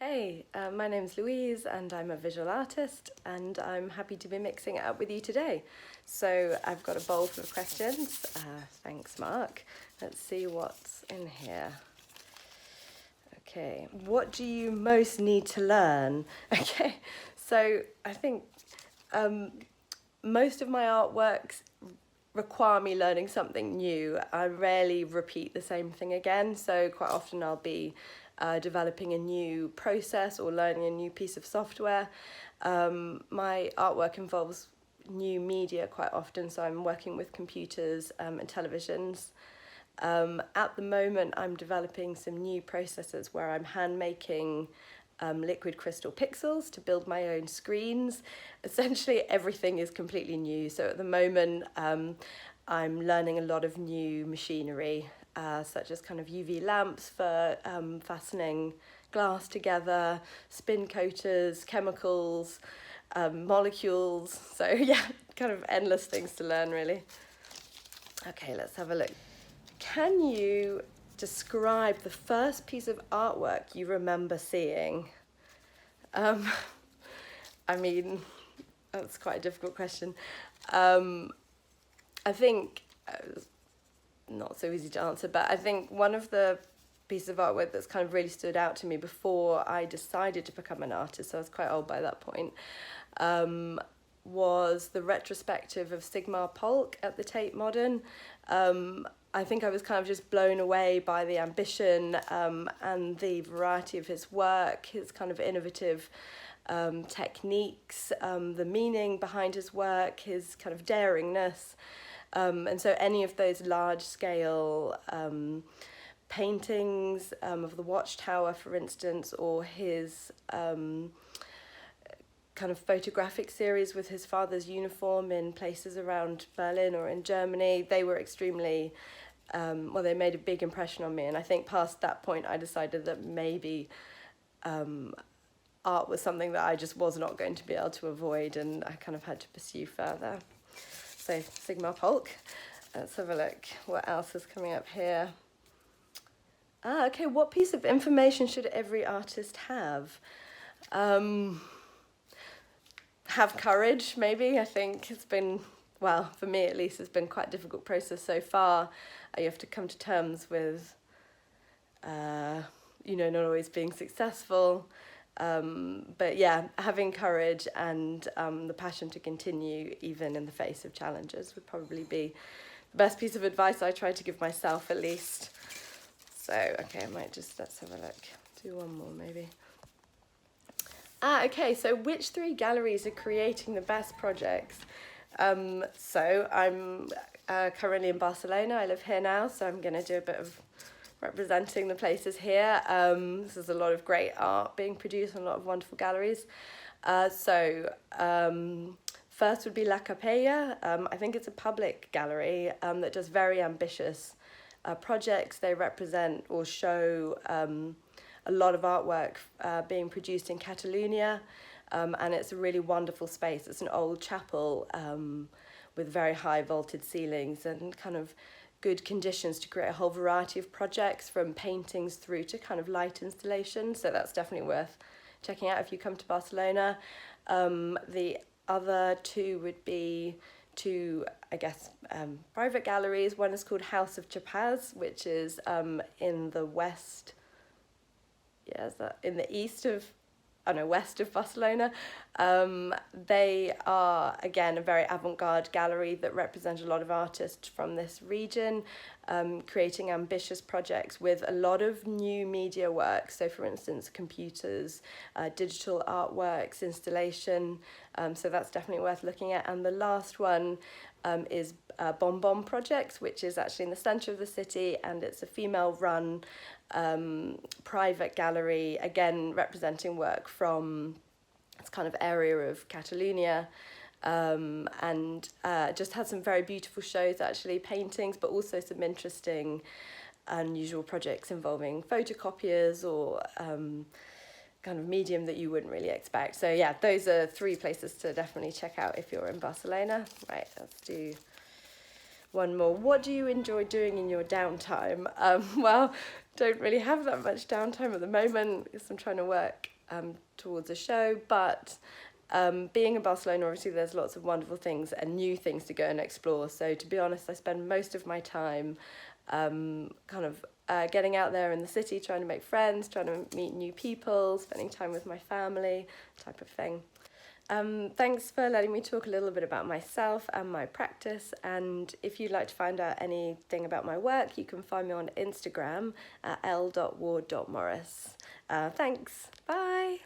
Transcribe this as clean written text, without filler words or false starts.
Hey, my name's Louise and I'm a visual artist and I'm happy to be mixing it up with you today. So I've got a bowl full of questions. Thanks, Mark. Let's see what's in here. Okay, what do you most need to learn? Okay, so I think most of my artworks require me learning something new. I rarely repeat the same thing again, so quite often I'll be developing a new process or learning a new piece of software. My artwork involves new media quite often, so I'm working with computers and televisions. At the moment, I'm developing some new processes where I'm hand making liquid crystal pixels to build my own screens. Essentially, everything is completely new. So at the moment, I'm learning a lot of new machinery, such as kind of UV lamps for fastening glass together, spin coaters, chemicals, molecules. So yeah, kind of endless things to learn, really. Okay, let's have a look. Can you describe the first piece of artwork you remember seeing? I mean, that's quite a difficult question. I think, not so easy to answer, but I think one of the pieces of artwork that's kind of really stood out to me before I decided to become an artist, so I was quite old by that point, was the retrospective of Sigmar Polke at the Tate Modern. I think I was kind of just blown away by the ambition and the variety of his work, his kind of innovative techniques, the meaning behind his work, his kind of daringness. And so any of those large-scale paintings of the Watchtower, for instance, or his kind of photographic series with his father's uniform in places around Berlin or in Germany, they were extremely, they made a big impression on me. And I think past that point, I decided that maybe art was something that I just was not going to be able to avoid, and I kind of had to pursue further. So Sigmar Polke. Let's have a look. What else is coming up here? Okay, what piece of information should every artist have? Have courage, maybe. I think it's been, well, for me at least, it's been quite a difficult process so far. You have to come to terms with, not always being successful. But yeah, having courage and the passion to continue even in the face of challenges would probably be the best piece of advice I try to give myself, at least. So, okay, I might just, let's have a look. Do one more, maybe. Okay, so which three galleries are creating the best projects? So I'm currently in Barcelona. I live here now, so I'm going to do a bit of representing the places here. There's a lot of great art being produced in a lot of wonderful galleries. First would be La Capella. I think it's a public gallery that does very ambitious projects. They represent or show a lot of artwork being produced in Catalonia, and it's a really wonderful space. It's an old chapel with very high vaulted ceilings and kind of good conditions to create a whole variety of projects, from paintings through to kind of light installations. So that's definitely worth checking out if you come to Barcelona. The other two would be two, I guess, private galleries. One is called House of Chapaz, which is in the west. Yeah, is that in the west of Barcelona. They are, again, a very avant-garde gallery that represent a lot of artists from this region, creating ambitious projects with a lot of new media work. So, for instance, computers, digital artworks, installation. So that's definitely worth looking at. And the last one is Bonbon Projects, which is actually in the centre of the city, and it's a female-run private gallery, again representing work from this kind of area of Catalonia, and just had some very beautiful shows, actually, paintings, but also some interesting, unusual projects involving photocopiers or kind of medium that you wouldn't really expect. So yeah, those are three places to definitely check out if you're in Barcelona. Right, let's do one more. What do you enjoy doing in your downtime? Well, don't really have that much downtime at the moment because I'm trying to work towards a show, but being in Barcelona, obviously there's lots of wonderful things and new things to go and explore. So to be honest, I spend most of my time getting out there in the city, trying to make friends, trying to meet new people, spending time with my family, type of thing. Thanks for letting me talk a little bit about myself and my practice, and if you'd like to find out anything about my work, you can find me on Instagram at l.ward.morris. Thanks, bye!